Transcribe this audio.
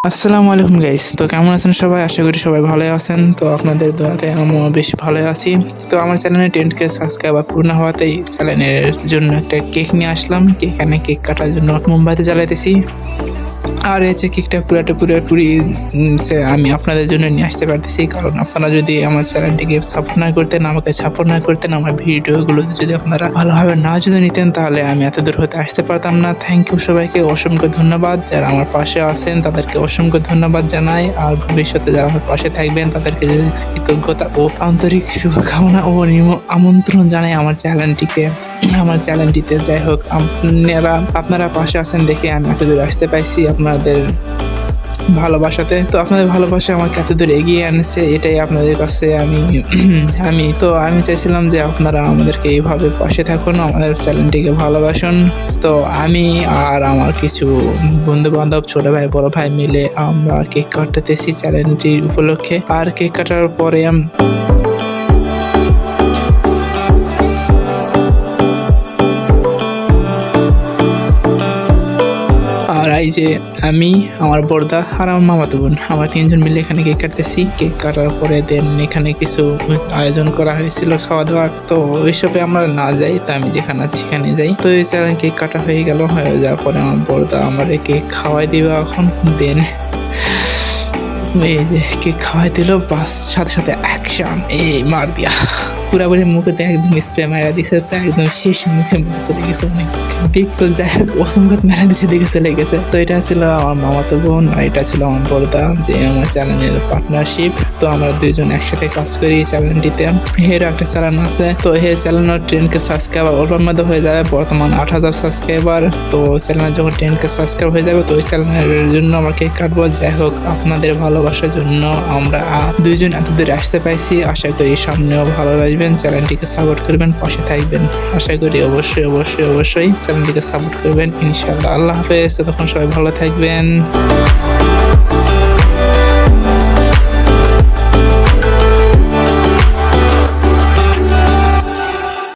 আসসালামু আলাইকুম গাইস। তো কেমন আছেন সবাই? আশা করি সবাই ভালোই আছেন। তো আপনাদের দোয়াতে আমিও বেশ ভালোই আছি। তো আমার চ্যানেলে 10K সাবস্ক্রাইবার পূর্ণ হওয়াতেই চ্যানেলের জন্য একটা কেক নিয়ে আসলাম। এখানে কেক কাটার জন্য মোমবাতি জ্বালাইতেছি। আর এই যে কেকটা পুরোপুরি আমি আপনাদের জন্য নিয়ে আসতে পারতেছি, কারণ আপনারা যদি আমার চ্যানেলটিকে সাপোর্ট না করতেন, আমাকে সাপোর্ট না করতেন, আমার ভিডিওগুলোতে যদি আপনারা ভালোভাবে না যদি নিতেন, তাহলে আমি এত দূর হতে আসতে পারতাম না। থ্যাংক ইউ সবাইকে, অসংখ্য ধন্যবাদ। যারা আমার পাশে আছেন তাদেরকে অসংখ্য ধন্যবাদ জানাই। আর ভবিষ্যতে যারা আমার পাশে থাকবেন তাদেরকে কৃতজ্ঞতা ও আন্তরিক শুভকামনা ও আমন্ত্রণ জানাই আমার চ্যানেলটিতে। যাই হোক, আপনারা পাশে আছেন দেখে আমি এত দূর আসতে পাইছি আপনাদের ভালোবাসাতে। তো আপনাদের ভালোবাসা আমাকে এত দূর এগিয়ে আনছে, এটাই আপনাদের কাছে আমি চাইছিলাম যে আপনারা আমাদেরকে এইভাবে পাশে থাকুন, আমাদের চ্যানেলটিকে ভালোবাসুন। তো আমি আর আমার কিছু বন্ধু বান্ধব, ছোট ভাই বড় ভাই মিলে আমরা কেক কাটতেছি চ্যানেলটির উপলক্ষে। আর কেক কাটার পরে আর এই যে আমি, আমার বড়দা আর আমার মামাতো বোন, আমরা তিনজন মিলে এখানে কেক কাটতেছি। কেক কাটার পরে দেন এখানে কিছু আয়োজন করা হয়েছিল খাওয়া দাওয়ার। তো ওইসবে আমরা না যাই, তো আমি যেখানে আছি সেখানে যাই। তো এই কেক কাটা হয়ে যাওয়ার পরে আমার বড়দা আমার কেক খাওয়াই দিবে এখন। দেন এই যে কেক খাওয়াই দিল, বাস সাথে সাথে অ্যাকশন, এই মার দিয়া পুরাপুরি মুখেতে একদম স্প্রে মারা দিছে। তো একদম শেষ মুখের মধ্যে চলে গেছে অনেক কেক। তো যাই হোক, অসংখ্য মেলা দিছে দেখে চলে গেছে। তো এটা ছিল আমার মামাতো বোন আর এটা ছিল আমার বড়দা, যে আমার চ্যানেলের পার্টনারশিপ। তো আমরা দুইজন একসাথে কাজ করি চ্যানেলটিতে। এরও একটা চ্যানেল আছে, তো এই চ্যানেলের 10K সাবস্ক্রাইবার ওর মধ্যে হয়ে যাবে বর্তমান 8,000 সাবস্ক্রাইবার। তো চ্যানেল যখন 10K সাবস্ক্রাইব হয়ে যাবে, তো ওই চ্যানেলের জন্য আমরা কেক কাটবো। যাই হোক, আপনাদের ভালোবাসার জন্য আমরা দুইজন এত দূরে আসতে পাইছি। আশা করি সামনেও ভালোবাসবেন, চ্যানেলটিকে সাপোর্ট করবেন, পাশে থাকবেন। আশা করি অবশ্যই চ্যানেলটিকে সাপোর্ট করবেন ইনশাআল্লাহ। আল্লাহ হাফেজ। তখন সবাই ভালো থাকবেন।